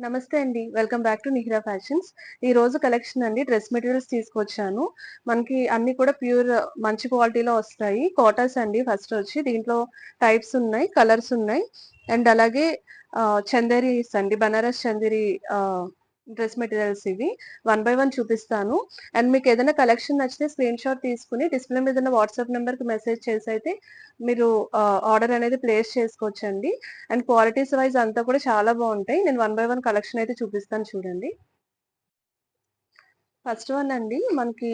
నమస్తే అండి. Welcome back to Nihira fashions. ఈరోజు కలెక్షన్ అండి డ్రెస్ మెటీరియల్స్ తీసుకొచ్చాను. మనకి అన్నీ కూడా ప్యూర్ మంచి క్వాలిటీలో వస్తాయి. కాటన్స్ అండి ఫస్ట్ వచ్చి. దీంట్లో టైప్స్ ఉన్నాయి, కలర్స్ ఉన్నాయి. అండ్ అలాగే చందేరీస్ అండి. బనారస్ చందేరి డ్రెస్ మెటీరియల్స్ ఇవి. వన్ బై వన్ చూపిస్తాను. అండ్ మీకు ఏదైనా కలెక్షన్ నచ్చితే స్క్రీన్‌షాట్ తీసుకొని డిస్‌ప్లే మీద ఉన్న వాట్సాప్ నంబర్‌కి మెసేజ్ చేసైతే మీరు ఆర్డర్ అనేది ప్లేస్ చేసుకోవచ్చండి. అండ్ క్వాలిటీస్ వైస్ అంతా కూడా చాలా బాగుంటాయి. నేను వన్ బై వన్ కలెక్షన్ అయితే చూపిస్తాను చూడండి. ఫస్ట్ వన్ అండి మనకి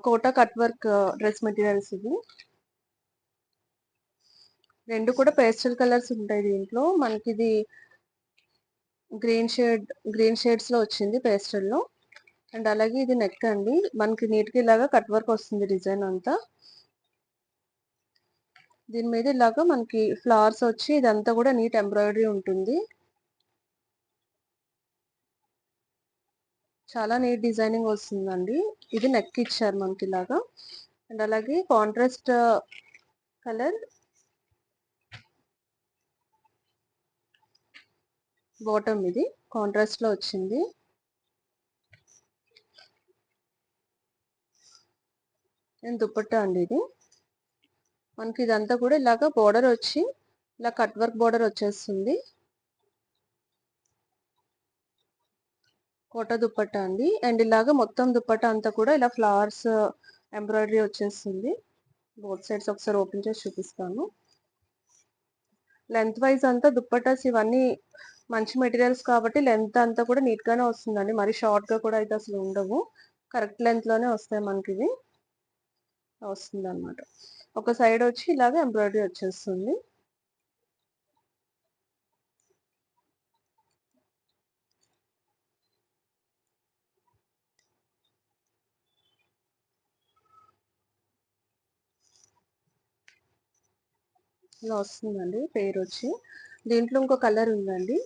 Kota cut work dress materials ఇవి. రెండు కూడా పేస్టల్ కలర్స్ ఉంటాయి దీంట్లో. మనకిది గ్రీన్ షేడ్స్ లో వచ్చింది పేస్టల్ లో. అండ్ అలాగే ఇది నెక్ అండి. మనకి నీట్ గా ఇలాగా కట్ వర్క్ వస్తుంది డిజైన్ అంతా. దీని మీద ఇలాగా మనకి ఫ్లవర్స్ వచ్చి ఇదంతా కూడా నీట్ ఎంబ్రాయిడరీ ఉంటుంది. చాలా నీట్ డిజైనింగ్ వస్తుందండి. ఇది నెక్ ఇచ్చారు మనకి ఇలాగా. అండ్ అలాగే కాంట్రాస్ట్ కలర్ బాటమ్, ఇది కాంట్రాస్ట్ లో వచ్చింది. అండ్ దుపట్టా అండి ఇది. మనకి ఇదంతా కూడా ఇలాగా బోర్డర్ వచ్చి ఇలా కట్ వర్క్ బోర్డర్ వచ్చేస్తుంది. కోటా దుపట్టా అండి. అండ్ ఇలాగా మొత్తం దుపట్టా అంతా కూడా ఇలా ఫ్లవర్స్ ఎంబ్రాయిడరీ వచ్చేస్తుంది. బోత్ సైడ్స్ ఒకసారి ఓపెన్ చేసి చూపిస్తాను. లెంత్ వైజ్ అంతా దుప్పటాస్ ఇవన్నీ మంచి మెటీరియల్స్ కాబట్టి లెంత్ అంతా కూడా నీట్ గానే వస్తుందండి. మరి షార్ట్ గా కూడా అయితే అసలు ఉండవు. కరెక్ట్ లెంత్ లోనే వస్తాయి మనకి ఇవి. వస్తుంది అనమాట. ఒక సైడ్ వచ్చి ఇలాగ ఎంబ్రాయిడరీ వచ్చేస్తుంది. ఇలా వస్తుందండి పేరు వచ్చి. దీంట్లో ఇంకో కలర్ ఉందండి.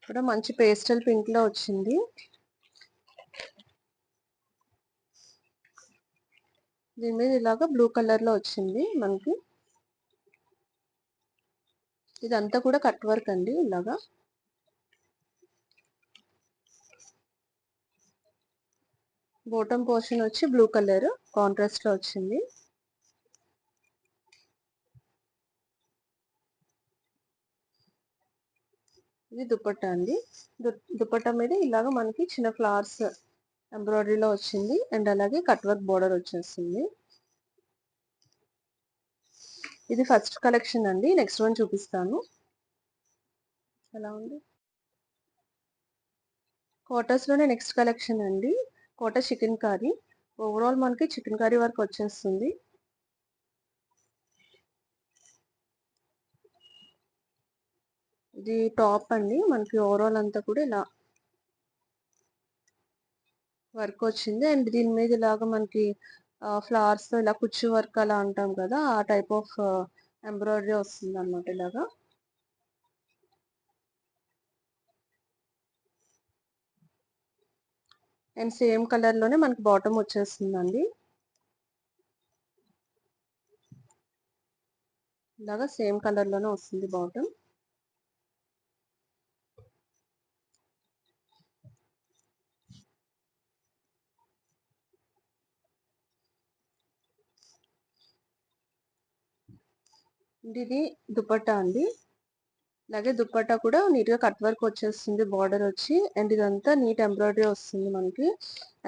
కూడా మంచి పేస్టల్ పింక్ లో వచ్చింది. దీని మీద ఇలాగా బ్లూ కలర్ లో వచ్చింది మనకి. ఇదంతా కూడా కట్ వర్క్ అండి ఇలాగా. బాటమ్ పోర్షన్ వచ్చి బ్లూ కలర్ కాంట్రాస్ట్ లో వచ్చింది. ఇది దుపట్టా అండి. దుపట్టా మీద ఇలాగ మనకి చిన్న ఫ్లవర్స్ ఎంబ్రాయిడరీలో వచ్చింది. అండ్ అలాగే కట్ వర్క్ బోర్డర్ వచ్చేస్తుంది. ఇది ఫస్ట్ కలెక్షన్ అండి. నెక్స్ట్ వన్ చూపిస్తాను. ఎలా ఉంది కోటాస్ లోనే నెక్స్ట్ కలెక్షన్ అండి. Kota chicken curry. ఓవరాల్ మనకి చికెన్ కర్రీ వర్క్ వచ్చేస్తుంది. ఇది టాప్ అండి. మనకి ఓవరాల్ అంతా కూడా ఇలా వర్క్ వచ్చింది. అండ్ దీని మీద ఇలాగా మనకి ఫ్లవర్స్ తో ఇలా కుచ్చు వర్క్ అలా అంటాం కదా, ఆ టైప్ ఆఫ్ ఎంబ్రాయిడరీ వస్తుంది అనమాట ఇలాగా. అండ్ సేమ్ కలర్ లోనే మనకి బాటమ్ వచ్చేస్తుందండి. ఇలాగా సేమ్ కలర్ లోనే వస్తుంది బాటమ్. ఇది దుపట్టా అండి. అలాగే దుపట్టా కూడా నీట్ గా కట్ వర్క్ వచ్చేస్తుంది బార్డర్ వచ్చి. అండ్ ఇదంతా నీట్ ఎంబ్రాయిడరీ వస్తుంది మనకి.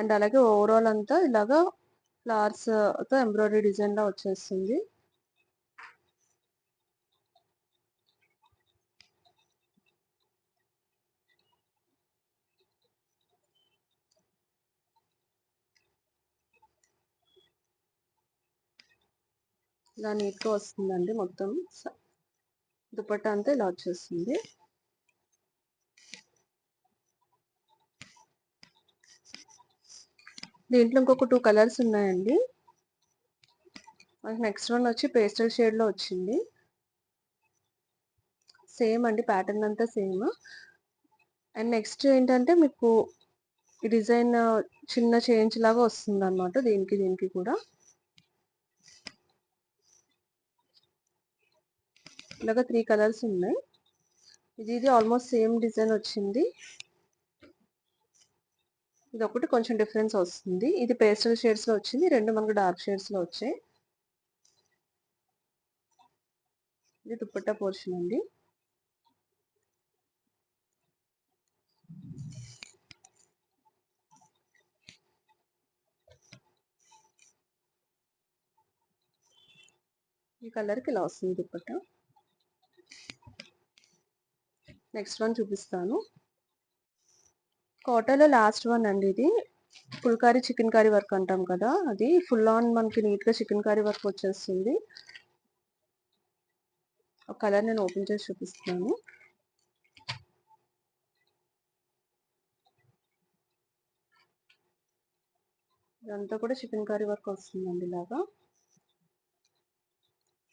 అండ్ అలాగే ఓవరాల్ అంతా ఇలాగా ఫ్లవర్స్ తో ఎంబ్రాయిడరీ డిజైన్ లా వచ్చేస్తుంది. ఇలా నీట్ గా వస్తుందండి మొత్తం. దుపట్టా అంతా ఇలా వచ్చేస్తుంది. దీంట్లో ఇంకొక 2 కలర్స్ ఉన్నాయండి. మనకి నెక్స్ట్ వన్ వచ్చి పేస్టల్ షేడ్ లో వచ్చింది. సేమ్ అండి, ప్యాటర్న్ అంతా సేమ్. అండ్ నెక్స్ట్ ఏంటంటే మీకు ఈ డిజైన్ చిన్న చేంజ్ లాగా వస్తుంది అనమాట దీనికి కూడా. ఇలాగ 3 కలర్స్ ఉన్నాయి. ఇది ఆల్మోస్ట్ సేమ్ డిజైన్ వచ్చింది. ఇది ఒకటి కొంచెం డిఫరెన్స్ వస్తుంది. ఇది పేస్టల్ షేడ్స్ లో వచ్చింది. 2 మనకు డార్క్ షేడ్స్ లో వచ్చాయి. ఇది దుపట్టా పోర్షన్ అండి. ఈ కలర్ కి ఇలా వస్తుంది దుపట్టా. నెక్స్ట్ వన్ చూపిస్తాను. కాటన్లో లాస్ట్ వన్ అండి. ఇది ఫుల్కారీ చికెన్ కర్రీ వర్క్ అంటాం కదా, అది ఫుల్ ఆన్ మనకి నీట్ గా చికెన్ కర్రీ వర్క్ వచ్చేస్తుంది. ఒక కలర్ నేను ఓపెన్ చేసి చూపిస్తున్నాను. ఇదంతా కూడా చికెన్ కర్రీ వర్క్ వస్తుందండి ఇలాగా.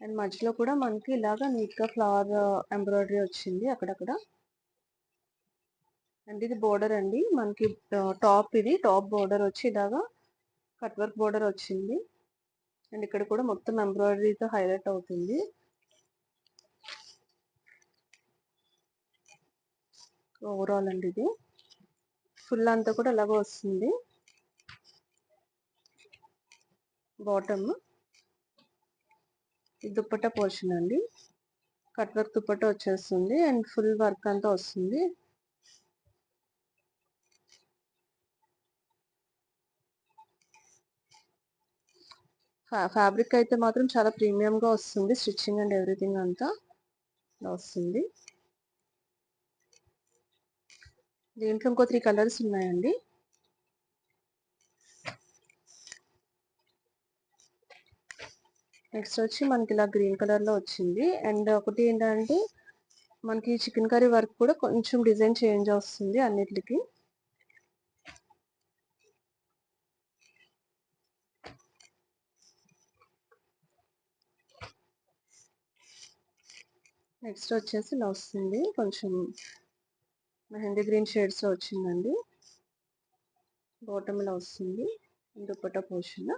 అండ్ మధ్యలో కూడా మనకి ఇలాగా నీట్ గా ఫ్లవర్ ఎంబ్రాయిడరీ వచ్చింది అక్కడక్కడ. అండ్ ఇది బోర్డర్ అండి మనకి. టాప్ ఇది టాప్ బోర్డర్ వచ్చి ఇలాగా కట్ వర్క్ బోర్డర్ వచ్చింది. అండ్ ఇక్కడ కూడా మొత్తం ఎంబ్రాయిడరీతో హైలైట్ అవుతుంది. ఓవరాల్ అండి ఇది ఫుల్ అంతా కూడా ఇలాగ వస్తుంది. బాటమ్ ఇది దుపట్టా పోర్షన్ అండి. కట్ వర్క్ దుపట్టా వచ్చేస్తుంది అండ్ ఫుల్ వర్క్ అంతా వస్తుంది. ఫ్యాబ్రిక్ అయితే మాత్రం చాలా ప్రీమియం గా వస్తుంది. స్టిచ్చింగ్ అండ్ ఎవ్రీథింగ్ అంతా వస్తుంది. దీంట్లో ఇంకో 3 కలర్స్ ఉన్నాయండి. నెక్స్ట్ వచ్చి మనకి ఇలా గ్రీన్ కలర్ లో వచ్చింది. అండ్ ఒకటి ఏంటంటే మనకి చికెన్ కర్రీ వర్క్ కూడా కొంచెం డిజైన్ చేంజ్ వస్తుంది అన్నిటికి. నెక్స్ట్ వచ్చేసి ఇలా వస్తుంది. కొంచెం మెహందీ గ్రీన్ షేడ్స్ లో వచ్చిందండి. బాటమ్ ఇలా వస్తుంది. దుపట్టా పోర్షన్.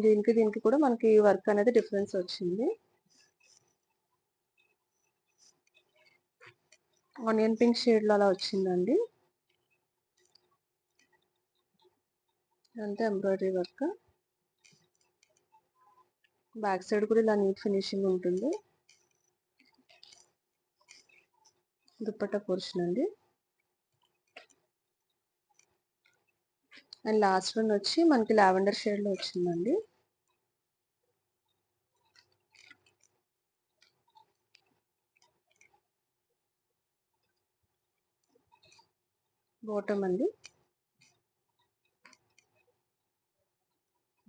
దీనికి కూడా మనకి వర్క్ అనేది డిఫరెన్స్ వచ్చింది. ఆనియన్ పింక్ షేడ్ లో అలా వచ్చిందండి. అంతే ఎంబ్రాయిడరీ వర్క్. బ్యాక్ సైడ్ కూడా ఇలా నీట్ ఫినిషింగ్ ఉంటుంది. దుపట్టా పోర్షన్ అండి. అండ్ లాస్ట్ వన్ వచ్చి మనకి లావెండర్ షేడ్ లో వచ్చిందండి. బాటమ్ అండి.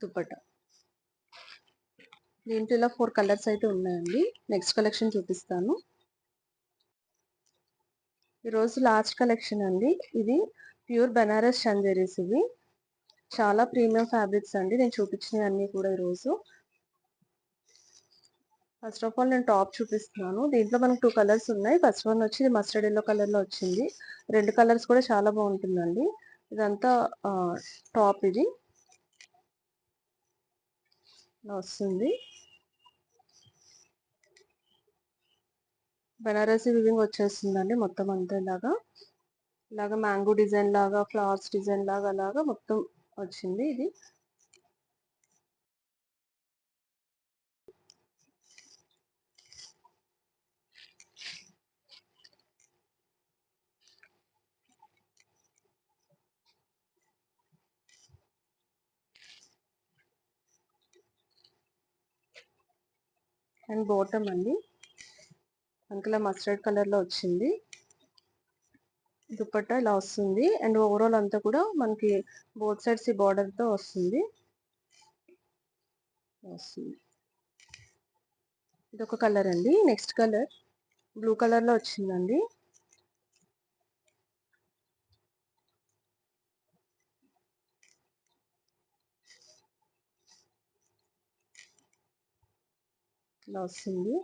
దుపట్టా. దీంట్లో ఇలా 4 కలర్స్ అయితే ఉన్నాయండి. నెక్స్ట్ కలెక్షన్ చూపిస్తాను. ఈరోజు లాస్ట్ కలెక్షన్ అండి. ఇది ప్యూర్ బనారస్ చందేరీస్. ఇవి చాలా ప్రీమియం ఫ్యాబ్రిక్స్ అండి. నేను చూపించినవి అన్ని కూడా ఈరోజు. ఫస్ట్ ఆఫ్ ఆల్ నేను టాప్ చూపిస్తున్నాను. దీంట్లో మనకు 2 కలర్స్ ఉన్నాయి. ఫస్ట్ వన్ వచ్చి మస్టర్డ్ ఎల్లో కలర్ లో వచ్చింది. 2 కలర్స్ కూడా చాలా బాగుంటుందండి. ఇదంతా టాప్ ఇది వస్తుంది. బనారసి వివింగ్ వచ్చేస్తుందండి మొత్తం అంతా ఇలాగా మ్యాంగో డిజైన్ లాగా, ఫ్లవర్స్ డిజైన్ లాగా అలాగా మొత్తం వచ్చింది ఇది. అండ్ బాటమ్ అండి అంకలా మస్టర్డ్ కలర్ లో వచ్చింది. దుపట్టా ఇలా వస్తుంది. అండ్ ఓవరాల్ అంతా కూడా మనకి బోత్ సైడ్స్ ఈ బార్డర్ తో వస్తుంది. ఇది ఒక కలర్ అండి. నెక్స్ట్ కలర్ బ్లూ కలర్ లో వచ్చిందండి. ఇలా వస్తుంది.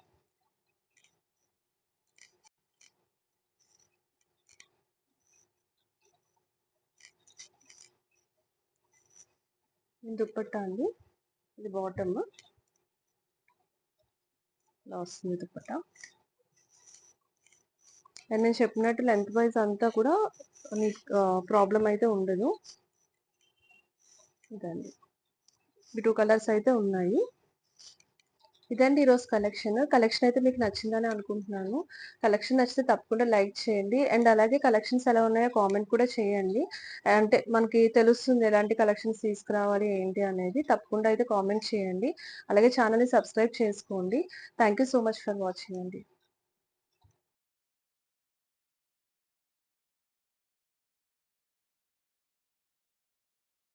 దుపట్టా అండి. ఇది బాటమ్ ఇలా వస్తుంది దుపట్టా. అండ్ నేను చెప్పినట్టు లెంత్ వైజ్ అంతా కూడా మీకు ప్రాబ్లం అయితే ఉండదు. ఇదండి, ఈ 2 కలర్స్ అయితే ఉన్నాయి. ఇదండి ఈరోజు కలెక్షన్ అయితే మీకు నచ్చిందని అనుకుంటున్నాను. కలెక్షన్ నచ్చితే తప్పకుండా లైక్ చేయండి. అండ్ అలాగే కలెక్షన్స్ ఎలా ఉన్నాయో కామెంట్ కూడా చేయండి. అంటే మనకి తెలుస్తుంది ఎలాంటి కలెక్షన్స్ తీసుకురావాలి ఏంటి అనేది. తప్పకుండా అయితే కామెంట్ చేయండి. అలాగే ఛానల్‌ని సబ్స్క్రైబ్ చేసుకోండి. Thank you so much for watching అండి.